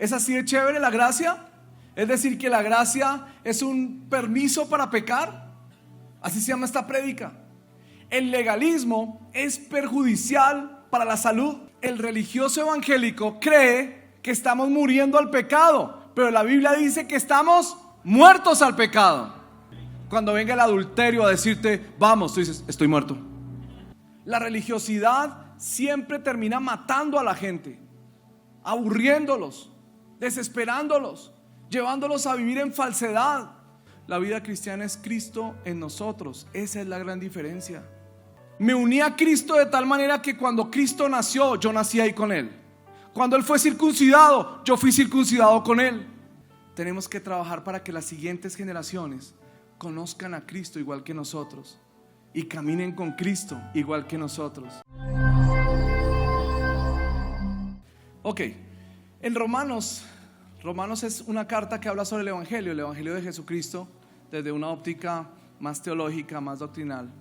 ¿Es así de chévere la gracia? Es decir, que la gracia es un permiso para pecar. Así se llama esta prédica. El legalismo es perjudicial para la salud. El religioso evangélico cree que estamos muriendo al pecado, pero la Biblia dice que estamos muertos al pecado. Cuando venga el adulterio a decirte, vamos, tú dices, estoy muerto. La religiosidad siempre termina matando a la gente, aburriéndolos, desesperándolos, llevándolos a vivir en falsedad. La vida cristiana es Cristo en nosotros. Esa es la gran diferencia. Me uní a Cristo de tal manera que cuando Cristo nació, yo nací ahí con Él. Cuando Él fue circuncidado, yo fui circuncidado con Él. Tenemos que trabajar para que las siguientes generaciones conozcan a Cristo igual que nosotros y caminen con Cristo igual que nosotros. Ok, en Romanos es una carta que habla sobre el Evangelio de Jesucristo desde una óptica más teológica, más doctrinal.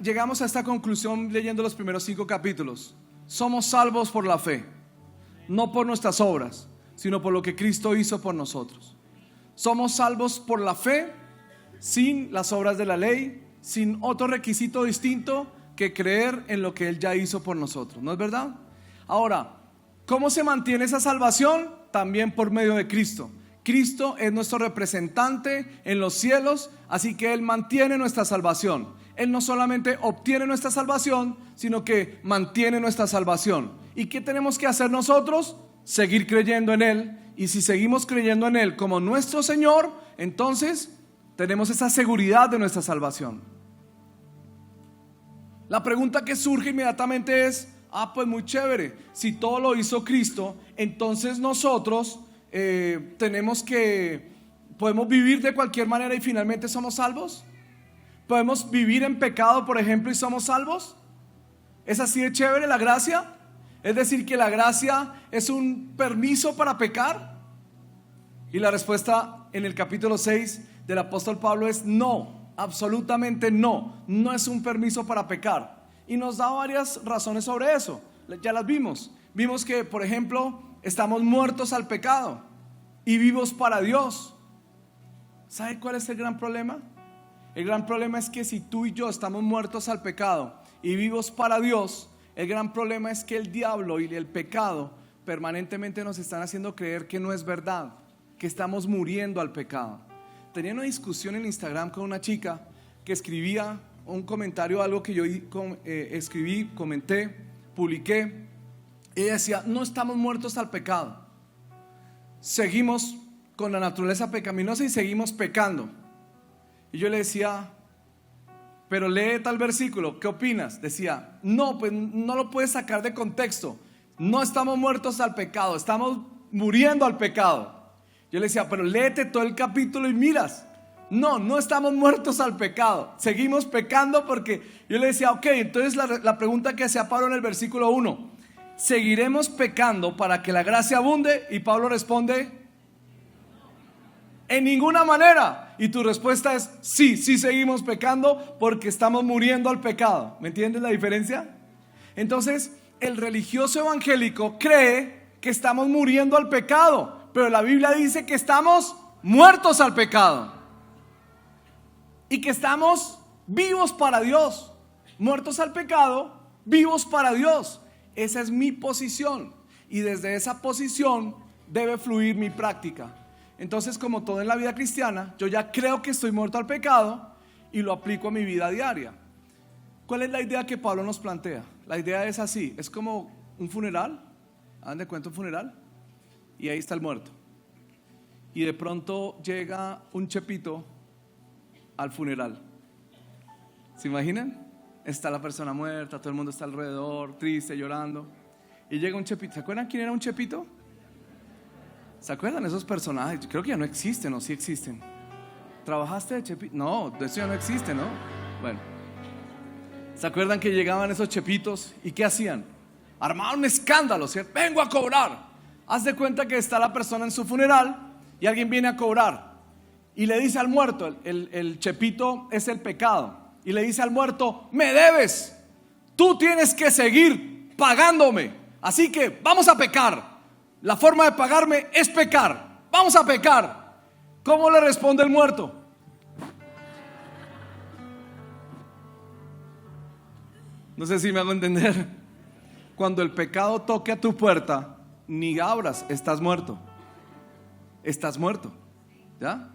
Llegamos a esta conclusión leyendo los primeros 5 capítulos. Somos salvos por la fe, no por nuestras obras, sino por lo que Cristo hizo por nosotros. Somos salvos por la fe, sin las obras de la ley, sin otro requisito distinto que creer en lo que Él ya hizo por nosotros. ¿No es verdad? Ahora, ¿cómo se mantiene esa salvación? También por medio de Cristo. Cristo es nuestro representante en los cielos, así que Él mantiene nuestra salvación. Él no solamente obtiene nuestra salvación, sino que mantiene nuestra salvación. ¿Y qué tenemos que hacer nosotros? Seguir creyendo en Él. Y si seguimos creyendo en Él como nuestro Señor, entonces tenemos esa seguridad de nuestra salvación. La pregunta que surge inmediatamente es: pues muy chévere, si todo lo hizo Cristo, entonces nosotros podemos vivir de cualquier manera y finalmente somos salvos. ¿Podemos vivir en pecado, por ejemplo, y somos salvos? ¿Es así de chévere la gracia? Es decir, que la gracia es un permiso para pecar. Y la respuesta en el capítulo 6 del apóstol Pablo es no, absolutamente no. No es un permiso para pecar. Y nos da varias razones sobre eso. Ya las vimos. Vimos que, por ejemplo, estamos muertos al pecado y vivos para Dios. ¿Sabe cuál es el gran problema? El gran problema es que si tú y yo estamos muertos al pecado y vivos para Dios, el gran problema es que el diablo y el pecado permanentemente nos están haciendo creer que no es verdad, que estamos muriendo al pecado. Tenía una discusión en Instagram con una chica que escribía un comentario, algo que yo escribí, comenté, publiqué. Ella decía: no estamos muertos al pecado, seguimos con la naturaleza pecaminosa y seguimos pecando. Y yo le decía: pero lee tal versículo, ¿qué opinas? Decía: no, pues no lo puedes sacar de contexto. No estamos muertos al pecado, estamos muriendo al pecado. Yo le decía: pero léete todo el capítulo y miras. No estamos muertos al pecado, seguimos pecando. Porque yo le decía: ok, entonces la pregunta que hacía Pablo en el versículo 1: ¿seguiremos pecando para que la gracia abunde? Y Pablo responde: en ninguna manera. Y tu respuesta es: sí seguimos pecando porque estamos muriendo al pecado. ¿Me entiendes la diferencia? Entonces, el religioso evangélico cree que estamos muriendo al pecado, pero la Biblia dice que estamos muertos al pecado y que estamos vivos para Dios. Muertos al pecado, vivos para Dios. Esa es mi posición, y desde esa posición debe fluir mi práctica. Entonces, como todo en la vida cristiana, yo ya creo que estoy muerto al pecado y lo aplico a mi vida diaria. ¿Cuál es la idea que Pablo nos plantea? La idea es así: es como un funeral. ¿Hagan de cuenta un funeral? Y ahí está el muerto. Y de pronto llega un chepito al funeral. ¿Se imaginan? Está la persona muerta, todo el mundo está alrededor, triste, llorando. Y llega un chepito. ¿Se acuerdan quién era un chepito? ¿Se acuerdan esos personajes? Yo creo que ya no existen, ¿o sí existen? ¿Trabajaste de chepito? No, de eso ya no existe, ¿no? Bueno, ¿se acuerdan que llegaban esos chepitos? ¿Y qué hacían? Armaban un escándalo, ¿cierto? Vengo a cobrar. Haz de cuenta que está la persona en su funeral y alguien viene a cobrar y le dice al muerto, el chepito es el pecado, y le dice al muerto: me debes, tú tienes que seguir pagándome, así que vamos a pecar. La forma de pagarme es pecar. Vamos a pecar. ¿Cómo le responde el muerto? No sé si me hago entender. Cuando el pecado toque a tu puerta, ni abras, estás muerto. Estás muerto. ¿Ya?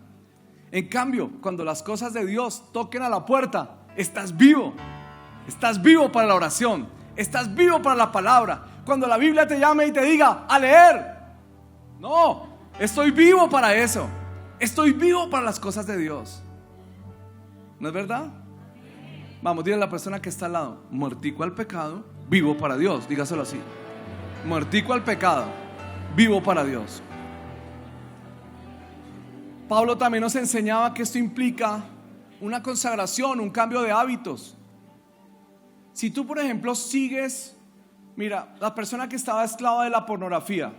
En cambio, cuando las cosas de Dios toquen a la puerta, estás vivo. Estás vivo para la oración. Estás vivo para la palabra. Cuando la Biblia te llame y te diga a leer, no, estoy vivo para eso. Estoy vivo para las cosas de Dios. ¿No es verdad? Vamos, dile a la persona que está al lado: muertico al pecado, vivo para Dios. Dígaselo así: muertico al pecado, vivo para Dios. Pablo también nos enseñaba que esto implica una consagración, un cambio de hábitos. Si tú, por ejemplo, sigues, mira, la persona que estaba esclava de la pornografía,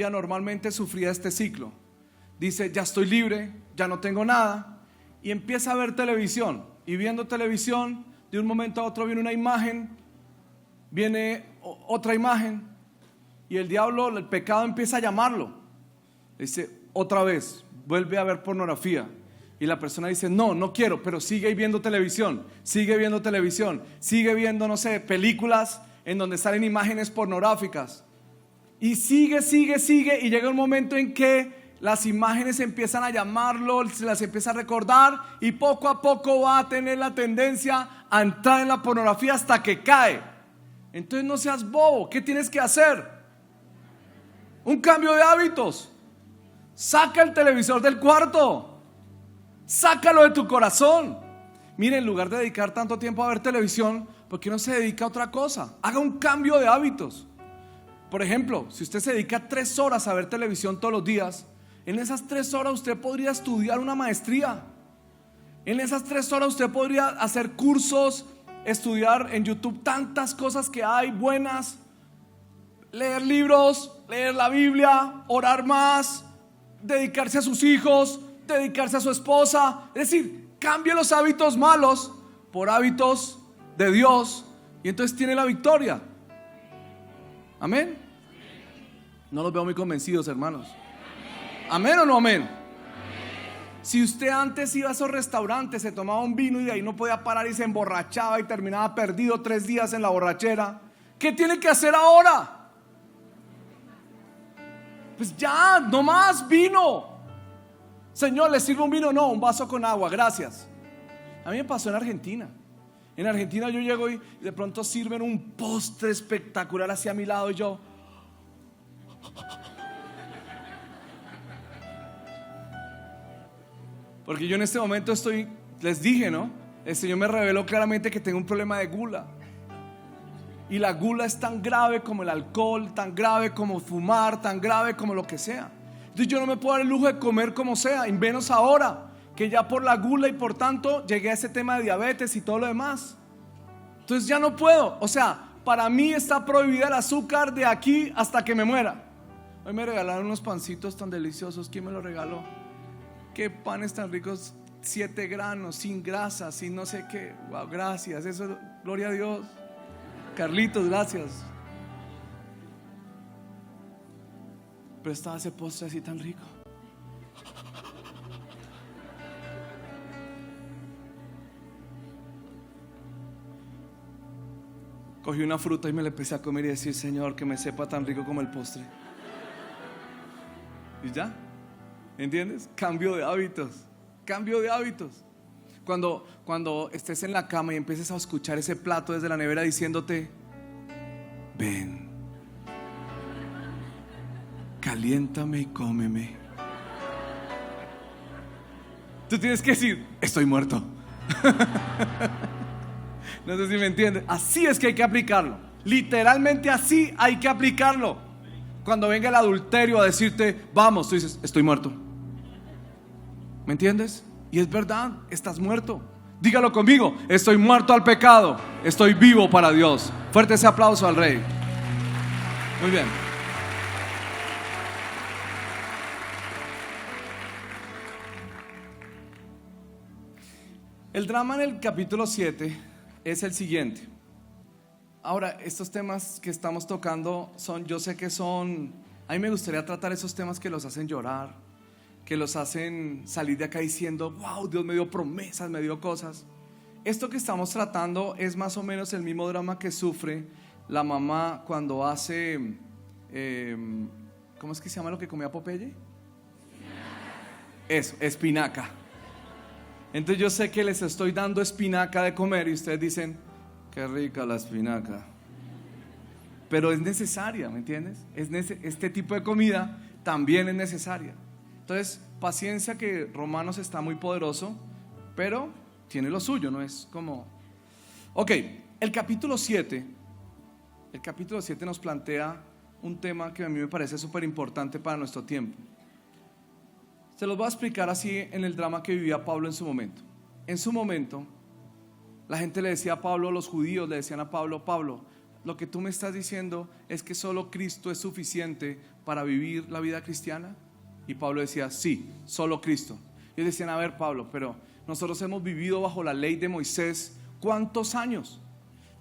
normalmente sufría este ciclo. Dice: ya estoy libre, ya no tengo nada, y empieza a ver televisión. Y viendo televisión, de un momento a otro viene una imagen, viene otra imagen, y el diablo, el pecado, empieza a llamarlo. Dice: otra vez, vuelve a ver pornografía. Y la persona dice: no, no quiero, pero sigue viendo televisión, sigue viendo, no sé, películas en donde salen imágenes pornográficas. Y sigue, y llega un momento en que las imágenes empiezan a llamarlo, se las empieza a recordar, y poco a poco va a tener la tendencia a entrar en la pornografía hasta que cae. Entonces no seas bobo. ¿Qué tienes que hacer? Un cambio de hábitos. Saca el televisor del cuarto. Sácalo de tu corazón. Mire, en lugar de dedicar tanto tiempo a ver televisión, ¿por qué no se dedica a otra cosa? Haga un cambio de hábitos. Por ejemplo, si usted se dedica 3 horas a ver televisión todos los días, en esas 3 horas usted podría estudiar una maestría. En esas 3 horas usted podría hacer cursos, estudiar en YouTube tantas cosas que hay buenas, leer libros, leer la Biblia, orar más, dedicarse a sus hijos, dedicarse a su esposa. Es decir, cambie los hábitos malos por hábitos de Dios, y entonces tiene la victoria. Amén. No los veo muy convencidos, hermanos. ¿Amén o no amén? Si usted antes iba a esos restaurantes, se tomaba un vino y de ahí no podía parar y se emborrachaba y terminaba perdido 3 días en la borrachera, ¿qué tiene que hacer ahora? Pues ya, no más vino. Señor, ¿le sirvo un vino? No, un vaso con agua, gracias. A mí me pasó en Argentina. En Argentina yo llego y de pronto sirven un postre espectacular hacia mi lado y yo... Porque yo en este momento les dije, ¿no? El Señor me reveló claramente que tengo un problema de gula. Y la gula es tan grave como el alcohol, tan grave como fumar, tan grave como lo que sea. Entonces yo no me puedo dar el lujo de comer como sea, y menos ahora que ya por la gula y por tanto llegué a ese tema de diabetes y todo lo demás. Entonces ya no puedo. O sea, para mí está prohibida el azúcar de aquí hasta que me muera. Hoy me regalaron unos pancitos tan deliciosos. ¿Quién me los regaló? Qué panes tan ricos, 7 granos, sin grasa, sin no sé qué. Wow, gracias, eso, gloria a Dios. Carlitos, gracias. Pero estaba ese postre así tan rico. Cogí una fruta y me la empecé a comer y decir: Señor, que me sepa tan rico como el postre. Y ya, ¿entiendes? Cambio de hábitos. Cambio de hábitos. Cuando estés en la cama y empieces a escuchar ese plato desde la nevera diciéndote: ven, caliéntame y cómeme. Tú tienes que decir: estoy muerto. No sé si me entiendes. Así es que hay que aplicarlo. Literalmente así hay que aplicarlo. Cuando venga el adulterio a decirte: vamos, tú dices: estoy muerto. ¿Me entiendes? Y es verdad, estás muerto. Dígalo conmigo: estoy muerto al pecado, estoy vivo para Dios. Fuerte ese aplauso al Rey. Muy bien. El drama en el capítulo 7 es el siguiente. Ahora, estos temas que estamos tocando yo sé que a mí me gustaría tratar esos temas que los hacen llorar, que los hacen salir de acá diciendo, wow, Dios me dio promesas, me dio cosas. Esto que estamos tratando es más o menos el mismo drama que sufre la mamá cuando hace, ¿cómo es que se llama lo que comía Popeye? Eso, espinaca. Entonces yo sé que les estoy dando espinaca de comer y ustedes dicen, qué rica la espinaca. Pero es necesaria, ¿me entiendes? Este tipo de comida también es necesaria. Entonces, paciencia, que Romanos está muy poderoso, pero tiene lo suyo, no es como... Ok, el capítulo 7 nos plantea un tema que a mí me parece súper importante para nuestro tiempo. Se los voy a explicar así en el drama que vivía Pablo en su momento. En su momento, la gente le decía a Pablo, los judíos le decían a Pablo, Pablo, lo que tú me estás diciendo es que solo Cristo es suficiente para vivir la vida cristiana. Y Pablo decía, sí, solo Cristo. Y ellos decían, a ver, Pablo, pero nosotros hemos vivido bajo la ley de Moisés ¿cuántos años?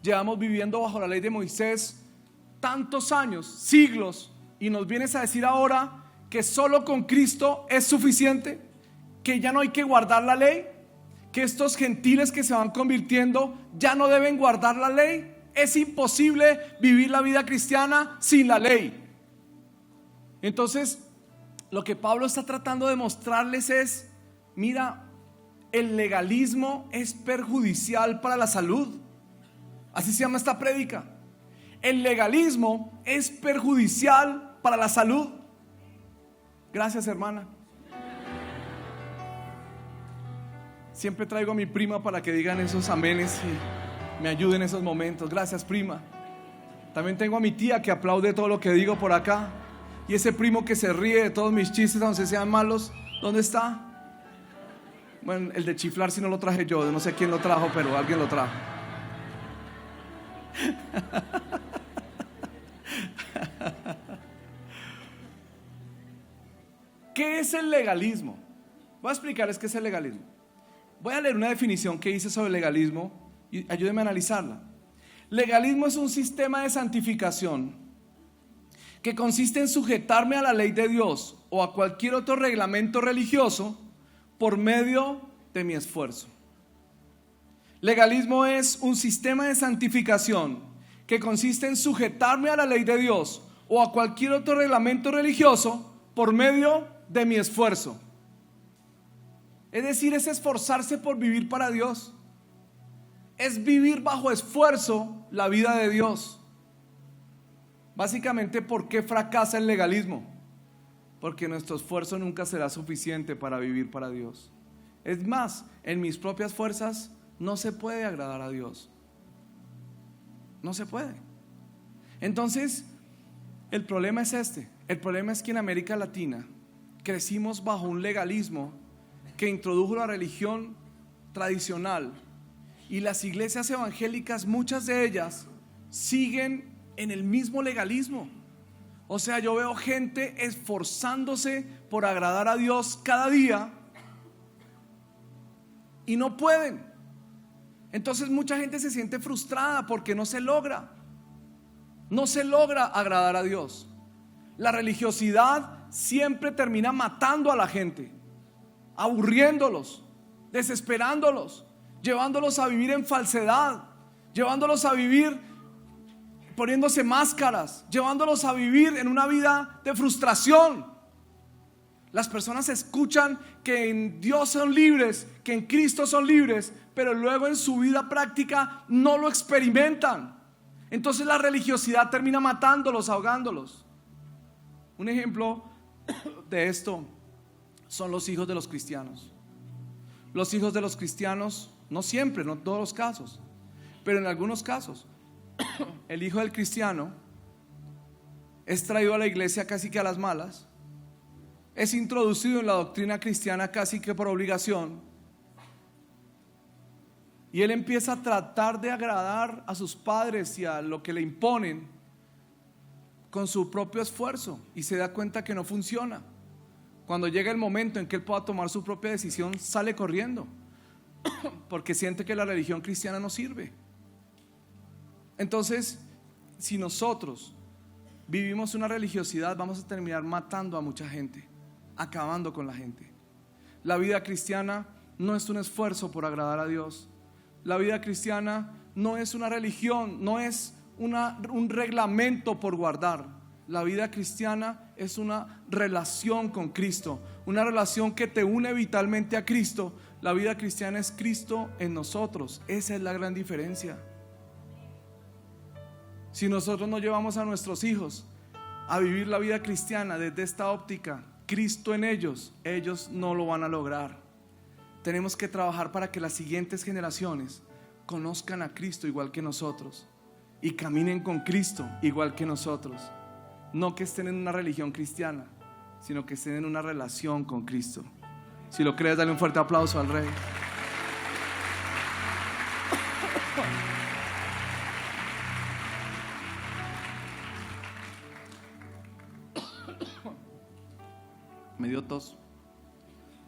Llevamos viviendo bajo la ley de Moisés tantos años, siglos, y nos vienes a decir ahora que solo con Cristo es suficiente, que ya no hay que guardar la ley, que estos gentiles que se van convirtiendo ya no deben guardar la ley. Es imposible vivir la vida cristiana sin la ley. Entonces, lo que Pablo está tratando de mostrarles es, mira, el legalismo es perjudicial para la salud. Así se llama esta prédica. El legalismo es perjudicial para la salud. Gracias, hermana. Siempre traigo a mi prima para que digan esos amenes y me ayuden en esos momentos. Gracias, prima. También tengo a mi tía que aplaude todo lo que digo por acá. Y ese primo que se ríe de todos mis chistes, aunque sean malos, ¿dónde está? Bueno, el de chiflar si no lo traje yo, no sé quién lo trajo, pero alguien lo trajo. ¿Qué es el legalismo? Voy a explicarles qué es el legalismo. Voy a leer una definición que hice sobre el legalismo y ayúdenme a analizarla. Legalismo es un sistema de santificación que consiste en sujetarme a la ley de Dios o a cualquier otro reglamento religioso por medio de mi esfuerzo. Legalismo es un sistema de santificación que consiste en sujetarme a la ley de Dios o a cualquier otro reglamento religioso por medio de mi esfuerzo. Es decir, es esforzarse por vivir para Dios. Es vivir bajo esfuerzo la vida de Dios. Básicamente, ¿por qué fracasa el legalismo? Porque nuestro esfuerzo nunca será suficiente para vivir para Dios. Es más, en mis propias fuerzas no se puede agradar a Dios. No se puede. Entonces, el problema es este. El problema es que en América Latina crecimos bajo un legalismo que introdujo la religión tradicional, y las iglesias evangélicas, muchas de ellas, siguen en el mismo legalismo. O sea, yo veo gente esforzándose por agradar a Dios cada día y no pueden. Entonces mucha gente se siente frustrada porque no se logra agradar a Dios. La religiosidad siempre termina matando a la gente, aburriéndolos, desesperándolos, llevándolos a vivir en falsedad, llevándolos a vivir poniéndose máscaras, llevándolos a vivir en una vida de frustración. Las personas escuchan que en Dios son libres, que en Cristo son libres, pero luego en su vida práctica no lo experimentan. Entonces la religiosidad termina matándolos, ahogándolos. Un ejemplo de esto son los hijos de los cristianos. Los hijos de los cristianos, no siempre, no en todos los casos, pero en algunos casos, el hijo del cristiano es traído a la iglesia casi que a las malas, es introducido en la doctrina cristiana casi que por obligación, y él empieza a tratar de agradar a sus padres y a lo que le imponen con su propio esfuerzo, y se da cuenta que no funciona. Cuando llega el momento en que él pueda tomar su propia decisión, sale corriendo porque siente que la religión cristiana no sirve. Entonces, si nosotros vivimos una religiosidad, vamos a terminar matando a mucha gente, acabando con la gente. La vida cristiana no es un esfuerzo por agradar a Dios. La vida cristiana no es una religión, no es un reglamento por guardar. La vida cristiana es una relación con Cristo, una relación que te une vitalmente a Cristo. La vida cristiana es Cristo en nosotros. Esa es la gran diferencia. Si nosotros no llevamos a nuestros hijos a vivir la vida cristiana desde esta óptica, Cristo en ellos, ellos no lo van a lograr. Tenemos que trabajar para que las siguientes generaciones conozcan a Cristo igual que nosotros y caminen con Cristo igual que nosotros. No que estén en una religión cristiana, sino que estén en una relación con Cristo. Si lo crees, dale un fuerte aplauso al Rey. Me dio tos.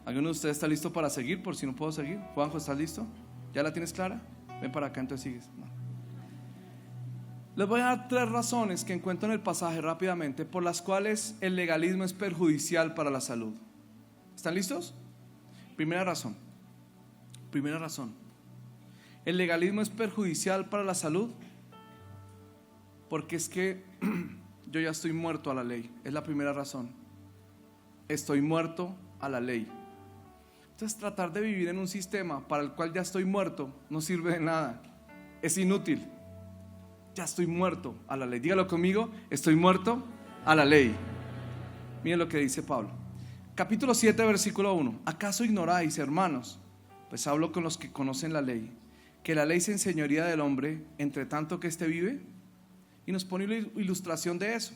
¿Alguno de ustedes está listo para seguir? Por si no puedo seguir. Juanjo, ¿estás listo? ¿Ya la tienes clara? Ven para acá, entonces sigues. No. Les voy a dar 3 razones que encuentro en el pasaje rápidamente por las cuales el legalismo es perjudicial para la salud. ¿Están listos? Primera razón. El legalismo es perjudicial para la salud porque es que yo ya estoy muerto a la ley. Es la primera razón. Estoy muerto a la ley. Entonces tratar de vivir en un sistema para el cual ya estoy muerto no sirve de nada. Es inútil. Ya estoy muerto a la ley. Dígalo conmigo, estoy muerto a la ley. Miren lo que dice Pablo. Capítulo 7, versículo 1. ¿Acaso ignoráis, hermanos? Pues hablo con los que conocen la ley, que la ley se enseñoría del hombre entre tanto que éste vive. Y nos pone una ilustración de eso.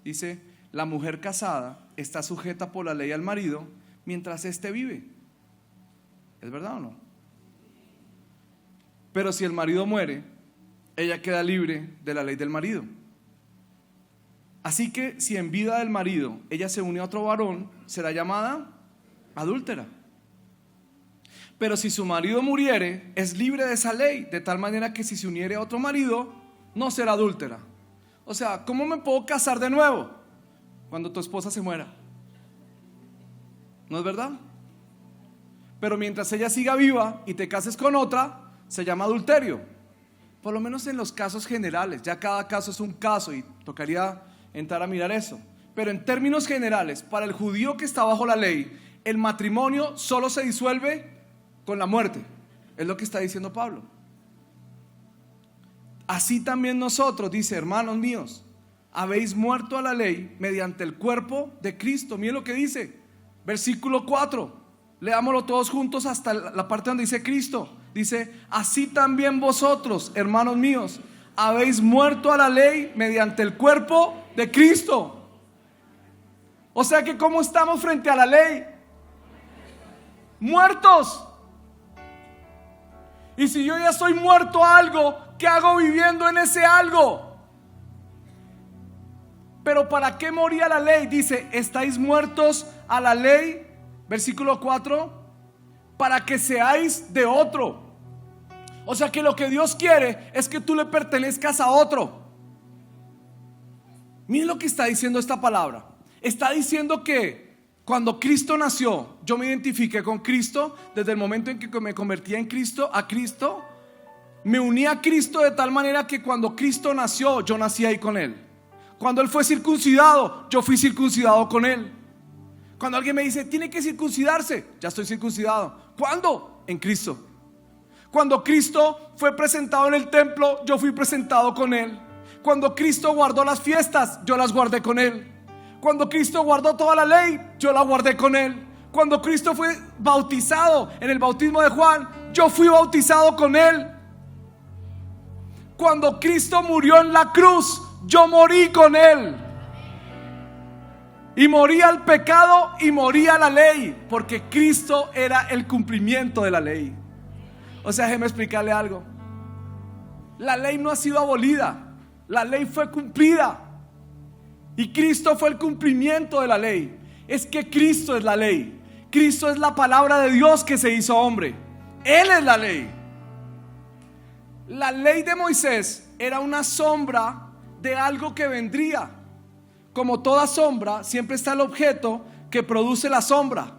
Dice, la mujer casada está sujeta por la ley al marido mientras éste vive. ¿Es verdad o no? Pero si el marido muere, ella queda libre de la ley del marido. Así que si en vida del marido ella se une a otro varón, será llamada adúltera. Pero si su marido muriere, es libre de esa ley, de tal manera que si se uniere a otro marido, no será adúltera. O sea, ¿cómo me puedo casar de nuevo cuando tu esposa se muera? ¿No es verdad? Pero mientras ella siga viva y te cases con otra, se llama adulterio. Por lo menos en los casos generales. Ya cada caso es un caso y tocaría entrar a mirar eso. Pero en términos generales, para el judío que está bajo la ley, el matrimonio solo se disuelve con la muerte. Es lo que está diciendo Pablo. Así también nosotros, dice, hermanos míos, habéis muerto a la ley mediante el cuerpo de Cristo. Miren lo que dice, versículo 4. Leámoslo todos juntos hasta la parte donde dice Cristo. Dice, así también vosotros, hermanos míos, habéis muerto a la ley mediante el cuerpo de Cristo. O sea que ¿cómo estamos frente a la ley? Muertos. Y si yo ya estoy muerto a algo, ¿qué hago viviendo en ese algo? Pero ¿para qué moría la ley? Dice, estáis muertos a la ley, versículo 4, para que seáis de otro. O sea que lo que Dios quiere es que tú le pertenezcas a otro. Miren lo que está diciendo esta palabra. Está diciendo que cuando Cristo nació, yo me identifiqué con Cristo. Desde el momento en que me convertí en Cristo, a Cristo, me uní a Cristo de tal manera que cuando Cristo nació, yo nací ahí con Él. Cuando Él fue circuncidado, yo fui circuncidado con Él. Cuando alguien me dice, tiene que circuncidarse, ya estoy circuncidado. ¿Cuándo? En Cristo. Cuando Cristo fue presentado en el templo, yo fui presentado con Él. Cuando Cristo guardó las fiestas, yo las guardé con Él. Cuando Cristo guardó toda la ley, yo la guardé con Él. Cuando Cristo fue bautizado en el bautismo de Juan, yo fui bautizado con Él. Cuando Cristo murió en la cruz, yo morí con Él. Y morí al pecado y morí a la ley, porque Cristo era el cumplimiento de la ley. O sea, déjeme explicarle algo. La ley no ha sido abolida, la ley fue cumplida. Y Cristo fue el cumplimiento de la ley. Es que Cristo es la ley. Cristo es la palabra de Dios que se hizo hombre. Él es la ley. La ley de Moisés era una sombra de algo que vendría. Como toda sombra, siempre está el objeto que produce la sombra.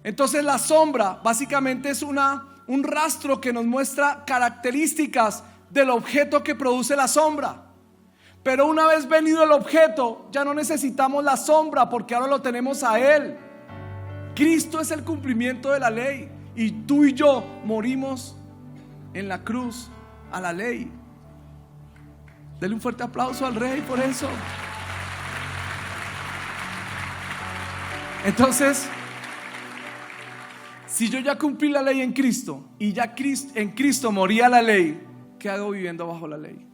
Entonces la sombra básicamente es un rastro que nos muestra características del objeto que produce la sombra. Pero una vez venido el objeto, ya no necesitamos la sombra, porque ahora lo tenemos a Él. Cristo es el cumplimiento de la ley, y tú y yo morimos en la cruz a la ley. Denle un fuerte aplauso al Rey por eso. Entonces, si yo ya cumplí la ley en Cristo, y ya en Cristo moría la ley, ¿qué hago viviendo bajo la ley?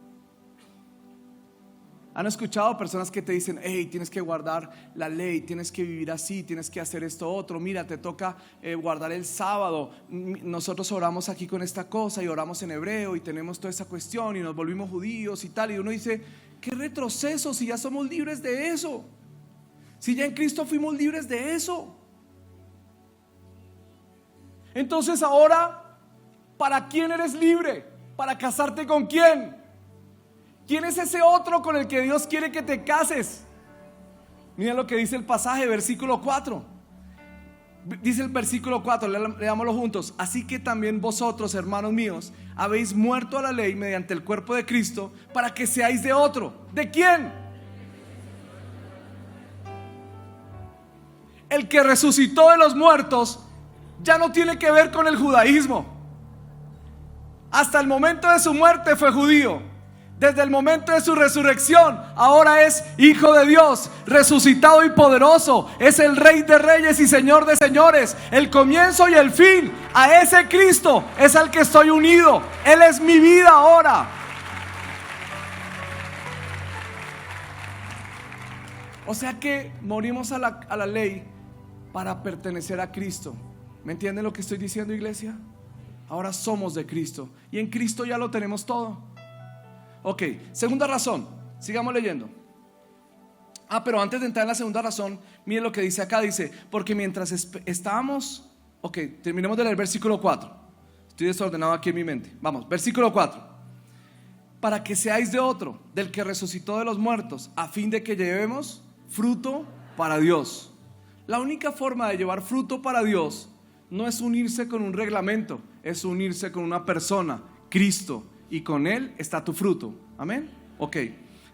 ¿Han escuchado personas que te dicen: hey, tienes que guardar la ley, tienes que vivir así, tienes que hacer esto otro, mira, te toca guardar el sábado, nosotros oramos aquí con esta cosa y oramos en hebreo y tenemos toda esa cuestión y nos volvimos judíos y tal? Y uno dice: qué retroceso, si ya somos libres de eso, si ya en Cristo fuimos libres de eso. Entonces ahora, ¿para quién eres libre? ¿Para casarte con quién? ¿Quién es ese otro con el que Dios quiere que te cases? Mira lo que dice el pasaje, versículo 4. Dice el versículo 4, leámoslo juntos. Así que también vosotros, hermanos míos, habéis muerto a la ley mediante el cuerpo de Cristo, para que seáis de otro. ¿De quién? El que resucitó de los muertos ya no tiene que ver con el judaísmo. Hasta el momento de su muerte fue judío. Desde el momento de su resurrección, ahora es hijo de Dios, resucitado y poderoso. Es el Rey de reyes y Señor de señores, el comienzo y el fin. A ese Cristo es al que estoy unido. Él es mi vida ahora. O sea que morimos a la ley para pertenecer a Cristo. ¿Me entienden lo que estoy diciendo, iglesia? Ahora somos de Cristo, y en Cristo ya lo tenemos todo. Ok, segunda razón, sigamos leyendo. Pero antes de entrar en la segunda razón, miren lo que dice acá. Dice: porque mientras estábamos... Ok, terminemos de leer el versículo 4. Estoy desordenado aquí en mi mente. Vamos, versículo 4. Para que seáis de otro, del que resucitó de los muertos, a fin de que llevemos fruto para Dios. La única forma de llevar fruto para Dios no es unirse con un reglamento, es unirse con una persona, Cristo, y con Él está tu fruto. Amén. Ok,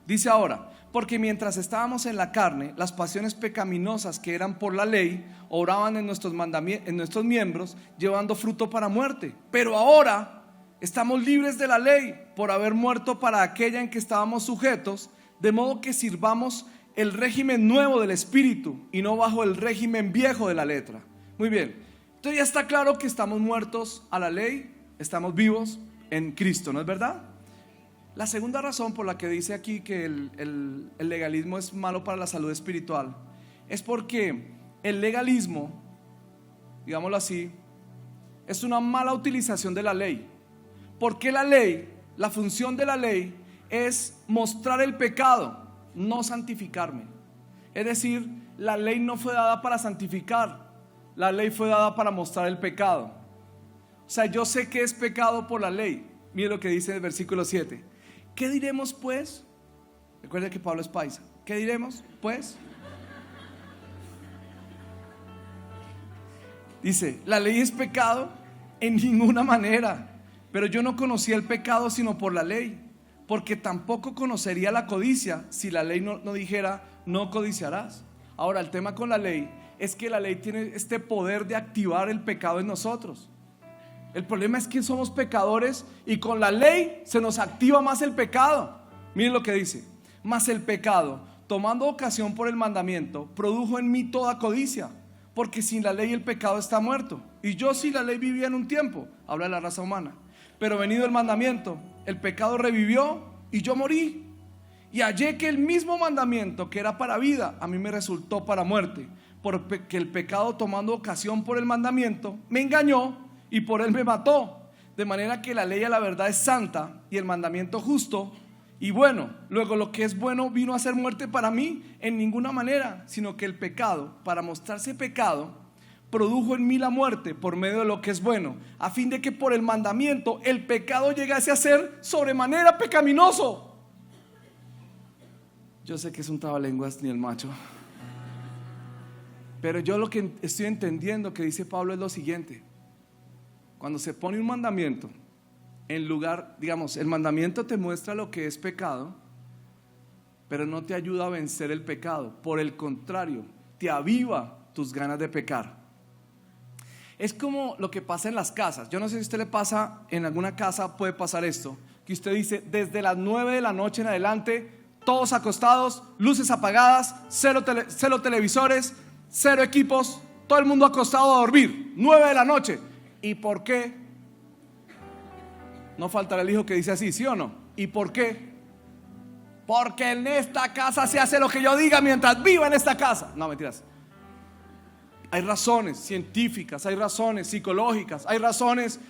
dice ahora: porque mientras estábamos en la carne, las pasiones pecaminosas que eran por la ley obraban en nuestros miembros, llevando fruto para muerte. Pero ahora estamos libres de la ley por haber muerto para aquella en que estábamos sujetos, de modo que sirvamos el régimen nuevo del Espíritu y no bajo el régimen viejo de la letra. Muy bien, entonces ya está claro que estamos muertos a la ley, estamos vivos en Cristo, ¿no es verdad? La segunda razón por la que dice aquí que el legalismo es malo para la salud espiritual es porque el legalismo, digámoslo así, es una mala utilización de la ley. Porque la ley, la función de la ley es mostrar el pecado, no santificarme. Es decir, la ley no fue dada para santificar, la ley fue dada para mostrar el pecado. O sea, yo sé que es pecado por la ley. Mire lo que dice en el versículo 7. ¿Qué diremos pues? Recuerda que Pablo es paisa. ¿Qué diremos pues? Dice: la ley es pecado en ninguna manera, pero yo no conocía el pecado sino por la ley, porque tampoco conocería la codicia si la ley no dijera: no codiciarás. Ahora, el tema con la ley es que la ley tiene este poder de activar el pecado en nosotros. El problema es que somos pecadores y con la ley se nos activa más el pecado. Miren lo que dice: mas el pecado, tomando ocasión por el mandamiento, produjo en mí toda codicia, porque sin la ley el pecado está muerto. Y yo sin la ley vivía en un tiempo, habla de la raza humana, pero venido el mandamiento, el pecado revivió y yo morí. Y hallé que el mismo mandamiento que era para vida, a mí me resultó para muerte, porque el pecado, tomando ocasión por el mandamiento, me engañó y por él me mató. De manera que la ley a la verdad es santa y el mandamiento justo y bueno. Luego lo que es bueno vino a ser muerte para mí en ninguna manera, sino que el pecado, para mostrarse pecado, produjo en mí la muerte por medio de lo que es bueno, a fin de que por el mandamiento el pecado llegase a ser sobremanera pecaminoso. Yo sé que es un trabalenguas ni el macho, pero yo lo que estoy entendiendo que dice Pablo es lo siguiente: cuando se pone un mandamiento en lugar, digamos, el mandamiento te muestra lo que es pecado, pero no te ayuda a vencer el pecado. Por el contrario, te aviva tus ganas de pecar. Es como lo que pasa en las casas. Yo no sé si a usted le pasa, en alguna casa puede pasar esto, que usted dice, desde las 9 de la noche en adelante, todos acostados, luces apagadas, cero televisores, cero equipos, todo el mundo acostado a dormir, 9 de la noche. ¿Y por qué? No faltará el hijo que dice así, ¿sí o no? ¿Y por qué? Porque en esta casa se hace lo que yo diga mientras viva en esta casa. No, mentiras. Hay razones científicas, hay razones psicológicas, hay razones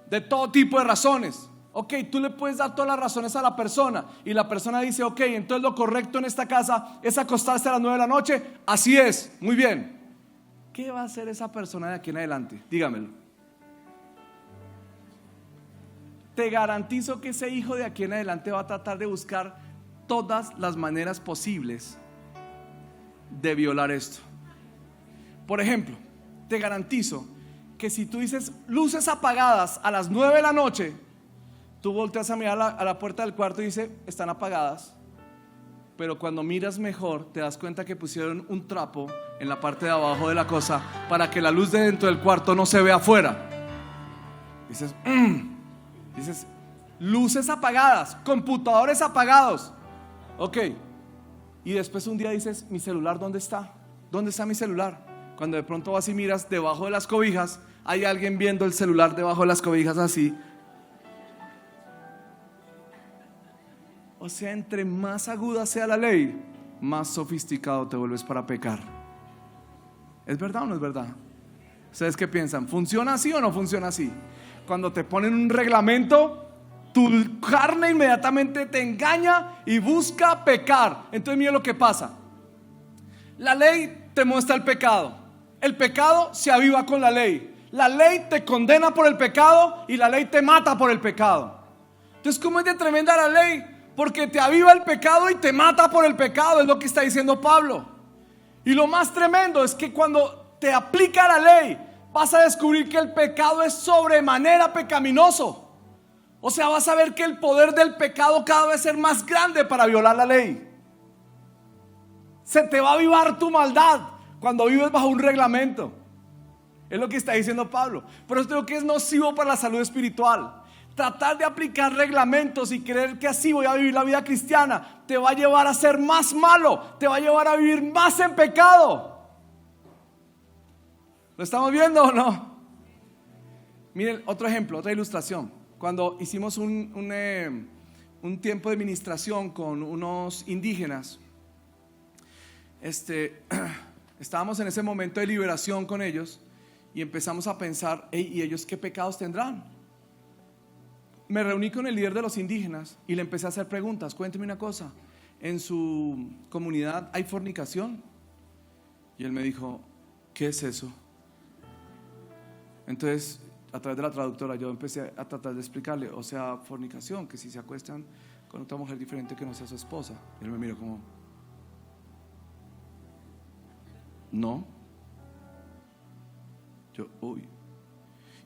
de todo tipo de razones. Ok, tú le puedes dar todas las razones a la persona y la persona dice, ok, entonces lo correcto en esta casa es acostarse a las 9 de la noche. Así es, muy bien. ¿Qué va a hacer esa persona de aquí en adelante? Dígamelo. Te garantizo que ese hijo de aquí en adelante va a tratar de buscar todas las maneras posibles de violar esto. Por ejemplo, te garantizo que si tú dices luces apagadas a las 9 de la noche, tú volteas a mirar a la puerta del cuarto y dices, están apagadas. Pero cuando miras mejor, te das cuenta que pusieron un trapo en la parte de abajo de la cosa para que la luz de dentro del cuarto no se vea afuera. Dices, dices, luces apagadas, computadores apagados. Ok. Y después un día dices, ¿mi celular dónde está? ¿Dónde está mi celular? Cuando de pronto vas y miras debajo de las cobijas, hay alguien viendo el celular debajo de las cobijas así. O sea, entre más aguda sea la ley, más sofisticado te vuelves para pecar. ¿Es verdad o no es verdad? ¿Ustedes qué piensan? ¿Funciona así o no funciona así? Cuando te ponen un reglamento, tu carne inmediatamente te engaña y busca pecar. Entonces mira lo que pasa. La ley te muestra el pecado. El pecado se aviva con la ley. La ley te condena por el pecado y la ley te mata por el pecado. Entonces, ¿cómo es de tremenda la ley? Porque te aviva el pecado y te mata por el pecado. Es lo que está diciendo Pablo. Y lo más tremendo es que cuando te aplica la ley, vas a descubrir que el pecado es sobremanera pecaminoso. O sea, vas a ver que el poder del pecado cada vez es más grande para violar la ley. Se te va a avivar tu maldad cuando vives bajo un reglamento. Es lo que está diciendo Pablo. Pero esto que es nocivo para la salud espiritual. Tratar de aplicar reglamentos y creer que así voy a vivir la vida cristiana te va a llevar a ser más malo, te va a llevar a vivir más en pecado. ¿Lo estamos viendo o no? Miren, otro ejemplo, otra ilustración. Cuando hicimos un tiempo de ministración con unos indígenas, estábamos en ese momento de liberación con ellos y empezamos a pensar, ¿y ellos qué pecados tendrán? Me reuní con el líder de los indígenas y le empecé a hacer preguntas. Cuénteme una cosa, ¿en su comunidad hay fornicación? Y él me dijo, ¿qué es eso? Entonces, a través de la traductora, yo empecé a tratar de explicarle, o sea, fornicación, que si se acuestan con otra mujer diferente que no sea su esposa. Y él me miró como, no. Yo, uy.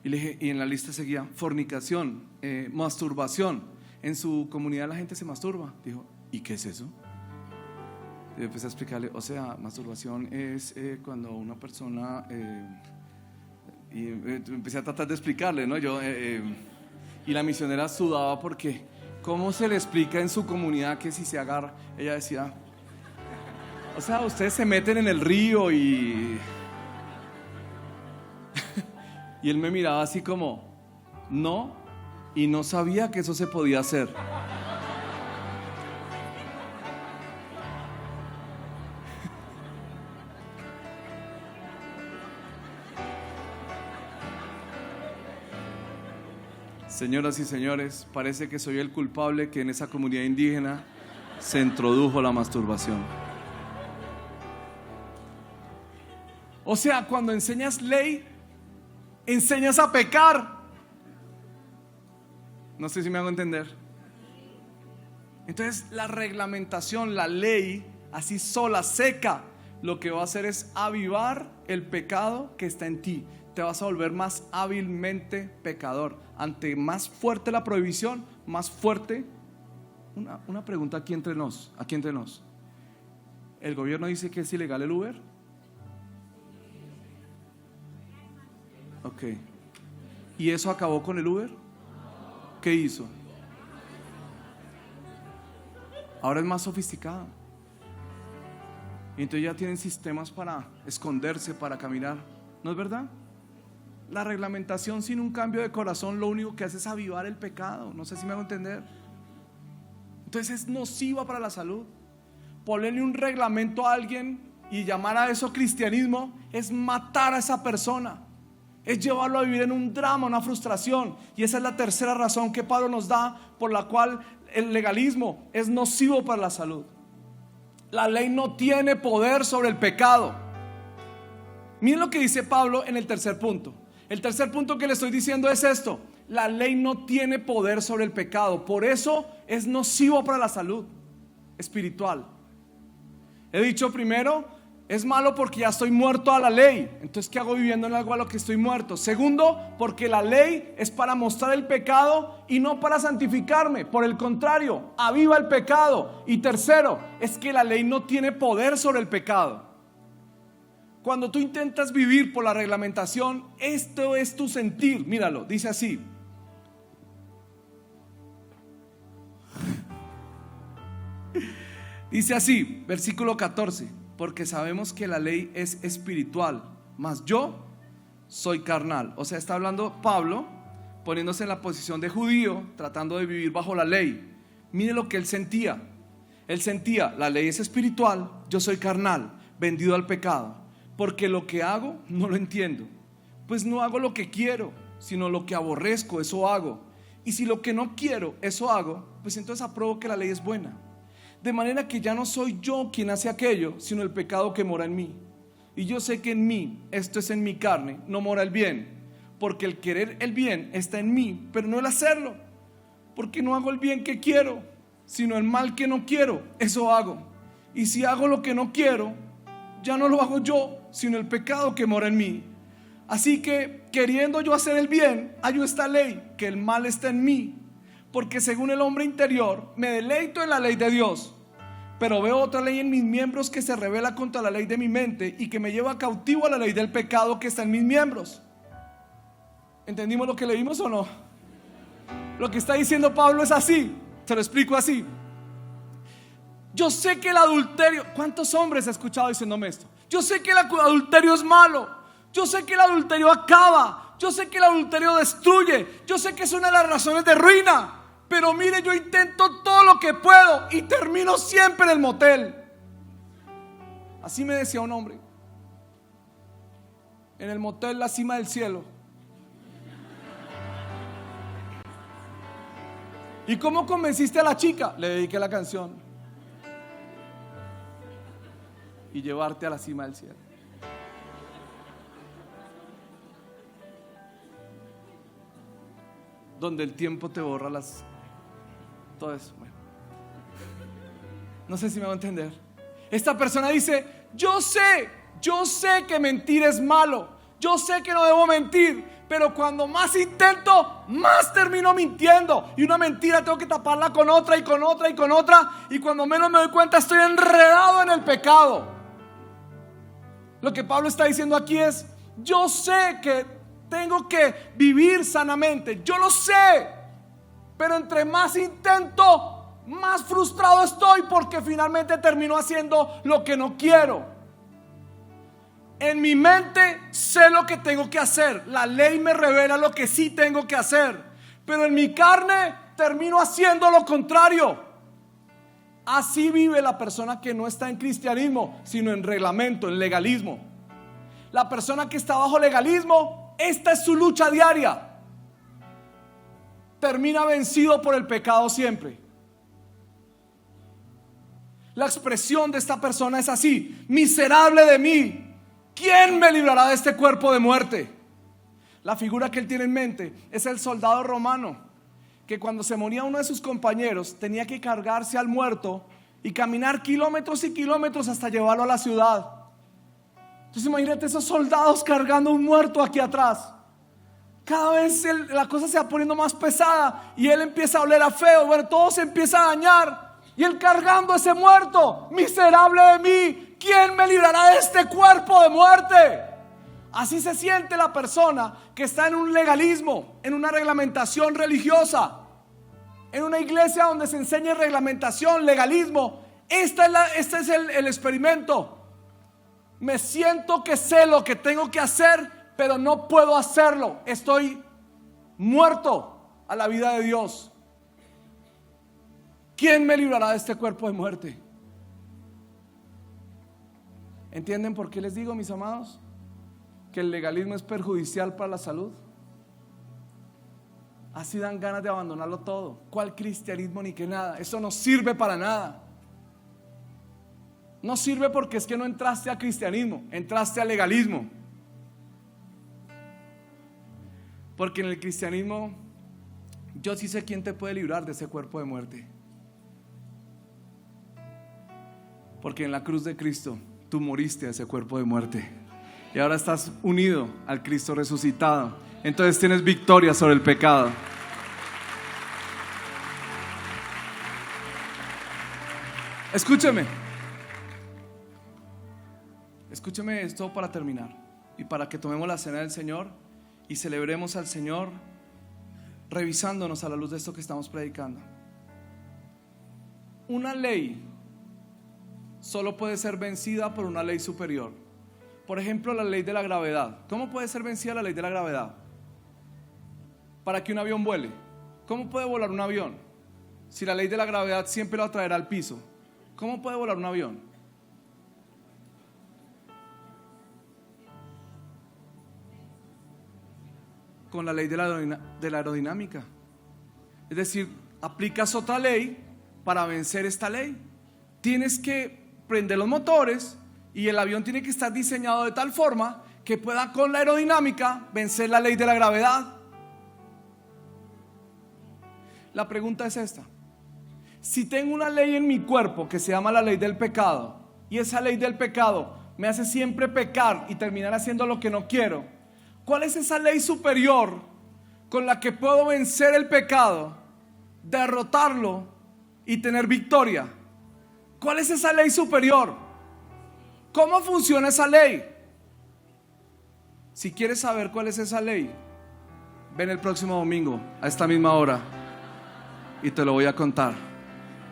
Y le dije, y en la lista seguía fornicación, masturbación. En su comunidad la gente se masturba. Dijo, ¿y qué es eso? Y empecé a explicarle, o sea, masturbación es cuando una persona y empecé a tratar de explicarle, ¿no? Y la misionera sudaba porque ¿cómo se le explica en su comunidad que si se agarra? Ella decía, o sea, ustedes se meten en el río y y él me miraba así como, no, y no sabía que eso se podía hacer. Señoras y señores, parece que soy el culpable que en esa comunidad indígena se introdujo la masturbación. O sea, cuando enseñas ley, enseñas a pecar. No sé si me hago entender. Entonces la reglamentación, la ley, así sola, seca, lo que va a hacer es avivar el pecado que está en ti. Te vas a volver más hábilmente pecador. Ante más fuerte la prohibición, más fuerte. Una pregunta aquí entre nos. ¿El gobierno dice que es ilegal el Uber? Ok. ¿Y eso acabó con el Uber? ¿Qué hizo? Ahora es más sofisticado. Y entonces ya tienen sistemas para esconderse, para caminar. ¿No es verdad? La reglamentación sin un cambio de corazón lo único que hace es avivar el pecado. No sé si me hago entender. Entonces es nociva para la salud. Ponerle un reglamento a alguien y llamar a eso cristianismo es matar a esa persona. Es llevarlo a vivir en un drama, una frustración. Y esa es la tercera razón que Pablo nos da por la cual el legalismo es nocivo para la salud. La ley no tiene poder sobre el pecado. Miren lo que dice Pablo en el tercer punto. El tercer punto que le estoy diciendo es esto: la ley no tiene poder sobre el pecado. Por eso es nocivo para la salud espiritual. He dicho primero, es malo porque ya estoy muerto a la ley. Entonces, ¿qué hago viviendo en algo a lo que estoy muerto? Segundo, porque la ley es para mostrar el pecado y no para santificarme. Por el contrario, aviva el pecado. Y tercero, es que la ley no tiene poder sobre el pecado. Cuando tú intentas vivir por la reglamentación, esto es tu sentir. Míralo, dice así. Dice así, versículo 14. Porque sabemos que la ley es espiritual, mas yo soy carnal. O sea, está hablando Pablo poniéndose en la posición de judío, tratando de vivir bajo la ley. Mire lo que él sentía. Él sentía, la ley es espiritual, yo soy carnal, vendido al pecado. Porque lo que hago no lo entiendo. Pues no hago lo que quiero, sino lo que aborrezco, eso hago. Y si lo que no quiero, eso hago, pues entonces apruebo que la ley es buena. De manera que ya no soy yo quien hace aquello, sino el pecado que mora en mí. Y yo sé que en mí, esto es en mi carne, no mora el bien. Porque el querer el bien está en mí, pero no el hacerlo. Porque no hago el bien que quiero, sino el mal que no quiero, eso hago. Y si hago lo que no quiero, ya no lo hago yo, sino el pecado que mora en mí. Así que, queriendo yo hacer el bien, hallo esta ley, que el mal está en mí. Porque según el hombre interior, me deleito en la ley de Dios. Pero veo otra ley en mis miembros que se rebela contra la ley de mi mente y que me lleva cautivo a la ley del pecado que está en mis miembros. ¿Entendimos lo que leímos o no? Lo que está diciendo Pablo es así. Se lo explico así. Yo sé que el adulterio, ¿cuántos hombres he escuchado diciéndome esto? Yo sé que el adulterio es malo. Yo sé que el adulterio acaba. Yo sé que el adulterio destruye. Yo sé que es una de las razones de ruina. Pero mire, yo intento todo lo que puedo y termino siempre en el motel. Así me decía un hombre. En el motel La Cima del Cielo. ¿Y cómo convenciste a la chica? Le dediqué la canción. Y llevarte a la cima del cielo. Donde el tiempo te borra todo eso. Bueno. No sé si me va a entender. Esta persona dice: yo sé que mentir es malo. Yo sé que no debo mentir. Pero cuando más intento, más termino mintiendo. Y una mentira tengo que taparla con otra y con otra y con otra. Y cuando menos me doy cuenta, estoy enredado en el pecado. Lo que Pablo está diciendo aquí es: yo sé que tengo que vivir sanamente. Yo lo sé. Pero entre más intento, más frustrado estoy, porque finalmente termino haciendo lo que no quiero. En mi mente sé lo que tengo que hacer. La ley me revela lo que sí tengo que hacer. Pero en mi carne termino haciendo lo contrario. Así vive la persona que no está en cristianismo, sino en reglamento, en legalismo. La persona que está bajo legalismo, esta es su lucha diaria. Termina vencido por el pecado siempre. La expresión de esta persona es así: miserable de mí, ¿quién me librará de este cuerpo de muerte? La figura que él tiene en mente es el soldado romano, que cuando se moría uno de sus compañeros tenía que cargarse al muerto y caminar kilómetros y kilómetros hasta llevarlo a la ciudad. Entonces imagínate esos soldados cargando un muerto aquí atrás. Cada vez la cosa se va poniendo más pesada y él empieza a oler a feo. Bueno, todo se empieza a dañar y él cargando ese muerto. Miserable de mí, ¿quién me librará de este cuerpo de muerte? Así se siente la persona que está en un legalismo, en una reglamentación religiosa, en una iglesia donde se enseña reglamentación, legalismo. Este es el experimento. Me siento que sé lo que tengo que hacer, pero no puedo hacerlo. Estoy muerto a la vida de Dios. ¿Quién me librará de este cuerpo de muerte? ¿Entienden por qué les digo, mis amados, que el legalismo es perjudicial para la salud? Así dan ganas de abandonarlo todo. ¿Cuál cristianismo ni qué nada? Eso no sirve para nada. No sirve porque es que no entraste a cristianismo, entraste al legalismo. Porque en el cristianismo yo sí sé quién te puede librar de ese cuerpo de muerte. Porque en la cruz de Cristo tú moriste a ese cuerpo de muerte y ahora estás unido al Cristo resucitado. Entonces tienes victoria sobre el pecado. Escúcheme esto para terminar y para que tomemos la cena del Señor y celebremos al Señor revisándonos a la luz de esto que estamos predicando. Una ley solo puede ser vencida por una ley superior. Por ejemplo, la ley de la gravedad. ¿Cómo puede ser vencida la ley de la gravedad? Para que un avión vuele. ¿Cómo puede volar un avión? Si la ley de la gravedad siempre lo atraerá al piso. ¿Cómo puede volar un avión? Con la ley de la aerodinámica. Es decir, aplicas otra ley para vencer esta ley. Tienes que prender los motores y el avión tiene que estar diseñado de tal forma que pueda con la aerodinámica vencer la ley de la gravedad. La pregunta es esta: si tengo una ley en mi cuerpo que se llama la ley del pecado, y esa ley del pecado me hace siempre pecar y terminar haciendo lo que no quiero, ¿cuál es esa ley superior con la que puedo vencer el pecado, derrotarlo y tener victoria? ¿Cuál es esa ley superior? ¿Cómo funciona esa ley? Si quieres saber cuál es esa ley, ven el próximo domingo a esta misma hora y te lo voy a contar.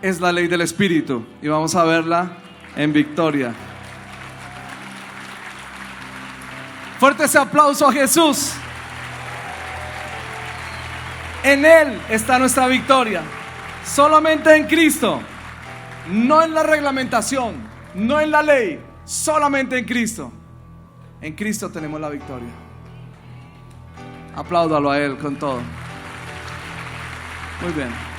Es la ley del Espíritu y vamos a verla en victoria. Fuerte ese aplauso a Jesús. En Él está nuestra victoria. Solamente en Cristo. No en la reglamentación, no en la ley, solamente en Cristo. En Cristo tenemos la victoria. Apláudalo a Él con todo. Muy bien.